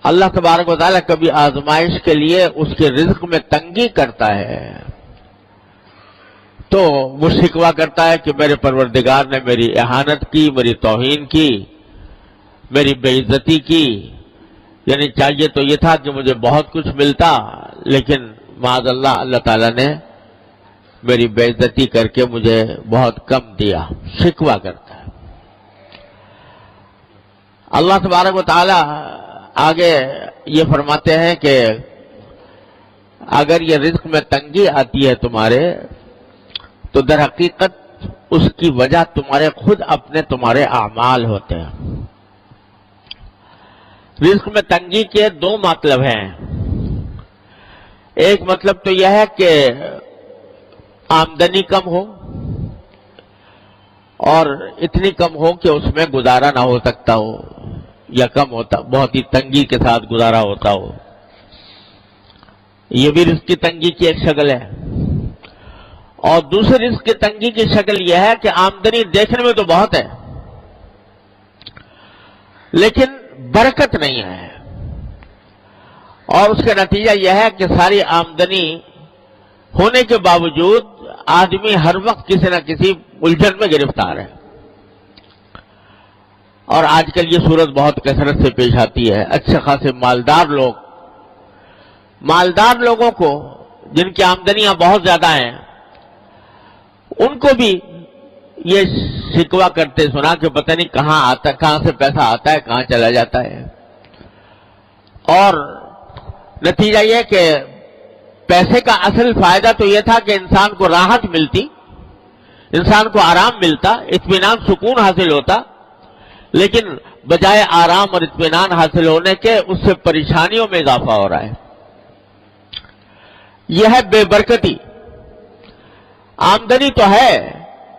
اللہ تبارک و تعالیٰ کبھی آزمائش کے لیے اس کے رزق میں تنگی کرتا ہے تو وہ شکوہ کرتا ہے کہ میرے پروردگار نے میری اہانت کی، میری توہین کی، میری بے عزتی کی، یعنی چاہیے تو یہ تھا کہ مجھے بہت کچھ ملتا، لیکن معاذ اللہ اللہ تعالیٰ نے میری بے عزتی کر کے مجھے بہت کم دیا، شکوہ کرتا ہے۔ اللہ تبارک و تعالیٰ آگے یہ فرماتے ہیں کہ اگر یہ رزق میں تنگی آتی ہے تمہارے تو در حقیقت اس کی وجہ تمہارے اعمال ہوتے ہیں۔ رزق میں تنگی کے دو مطلب ہیں۔ ایک مطلب تو یہ ہے کہ آمدنی کم ہو اور اتنی کم ہو کہ اس میں گزارا نہ ہو سکتا ہو، یا کم ہوتا، بہت ہی تنگی کے ساتھ گزارا ہوتا ہو، یہ بھی رزق کی تنگی کی ایک شکل ہے۔ اور دوسری رزق کی تنگی کی شکل یہ ہے کہ آمدنی دیکھنے میں تو بہت ہے لیکن برکت نہیں ہے، اور اس کا نتیجہ یہ ہے کہ ساری آمدنی ہونے کے باوجود آدمی ہر وقت کسی نہ کسی الجھن میں گرفتار ہے۔ اور آج کل یہ صورت بہت کثرت سے پیش آتی ہے۔ اچھے خاصے مالدار لوگوں کو جن کی آمدنیاں بہت زیادہ ہیں، ان کو بھی یہ شکوہ کرتے سنا کہ پتہ نہیں کہاں سے پیسہ آتا ہے، کہاں چلا جاتا ہے، اور نتیجہ یہ کہ پیسے کا اصل فائدہ تو یہ تھا کہ انسان کو راحت ملتی، انسان کو آرام ملتا، اطمینان سکون حاصل ہوتا، لیکن بجائے آرام اور اطمینان حاصل ہونے کے اس سے پریشانیوں میں اضافہ ہو رہا ہے۔ یہ ہے بے برکتی۔ آمدنی تو ہے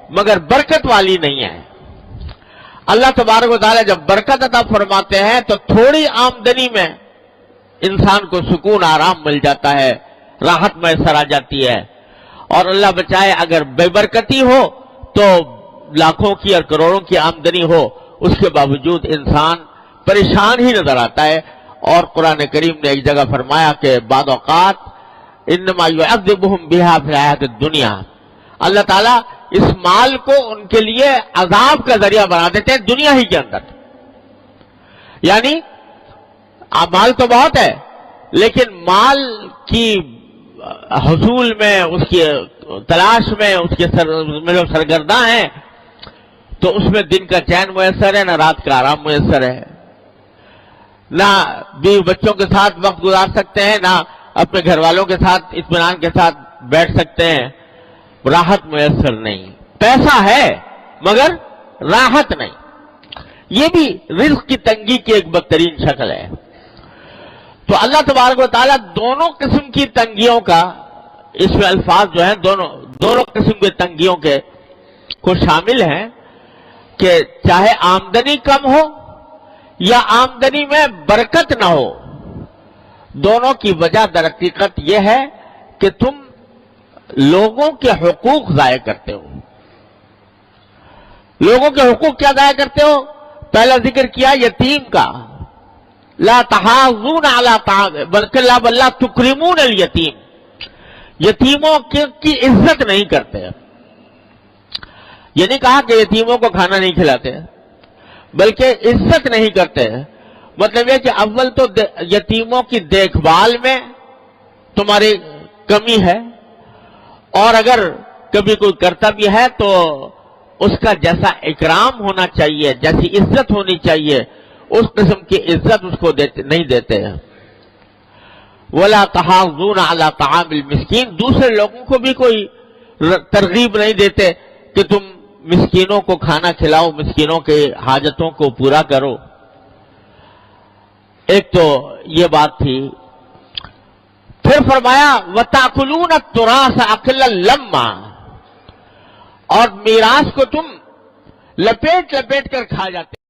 مگر برکت والی نہیں ہے۔ اللہ تبارک و تعالیٰ جب برکت عطا فرماتے ہیں تو تھوڑی آمدنی میں انسان کو سکون آرام مل جاتا ہے، راحت میسر آ جاتی ہے، اور اللہ بچائے اگر بے برکتی ہو تو لاکھوں کی اور کروڑوں کی آمدنی ہو، اس کے باوجود انسان پریشان ہی نظر آتا ہے۔ اور قرآن کریم نے ایک جگہ فرمایا کہ بعض اوقات انما یعذبہم بہا فی الحیات الدنیا، اللہ تعالیٰ اس مال کو ان کے لیے عذاب کا ذریعہ بنا دیتے ہیں دنیا ہی کے اندر۔ یعنی مال تو بہت ہے لیکن مال کی حصول میں، اس کی تلاش میں، اس کے جو سرگرداں ہیں، تو اس میں دن کا چین میسر ہے، نہ رات کا آرام میسر ہے، نہ بیوی بچوں کے ساتھ وقت گزار سکتے ہیں، نہ اپنے گھر والوں کے ساتھ اطمینان کے ساتھ بیٹھ سکتے ہیں، راحت میسر نہیں۔ پیسہ ہے مگر راحت نہیں۔ یہ بھی رزق کی تنگی کی ایک بدترین شکل ہے۔ تو اللہ تبارک و تعالیٰ دونوں قسم کی تنگیوں کا، اس میں الفاظ جو ہیں دونوں قسم کے تنگیوں کے کو شامل ہیں کہ چاہے آمدنی کم ہو یا آمدنی میں برکت نہ ہو، دونوں کی وجہ در حقیقت یہ ہے کہ تم لوگوں کے حقوق ضائع کرتے ہو۔ لوگوں کے حقوق کیا ضائع کرتے ہو؟ پہلا ذکر کیا یتیم کا، لا تحاضون علی طعام بلکہ لا تکرمون الیتیم، یتیموں کی عزت نہیں کرتے۔ یہ نہیں کہا کہ یتیموں کو کھانا نہیں کھلاتے، بلکہ عزت نہیں کرتے۔ مطلب یہ کہ اول تو یتیموں کی دیکھ بھال میں تمہاری کمی ہے، اور اگر کبھی کوئی کرتا بھی ہے تو اس کا جیسا اکرام ہونا چاہیے، جیسی عزت ہونی چاہیے، اس قسم کی عزت اس کو نہیں دیتے ہیں۔ وَلَا تَحَاضُّونَ عَلَىٰ طَعَامِ الْمِسْكِينِ، دوسرے لوگوں کو بھی کوئی ترغیب نہیں دیتے کہ تم مسکینوں کو کھانا کھلاؤ، مسکینوں کے حاجتوں کو پورا کرو۔ ایک تو یہ بات تھی۔ پھر فرمایا وَتَأْكُلُونَ التُّرَاثَ أَكْلًا لَمًّا، اور میراث کو تم لپیٹ کر کھا جاتے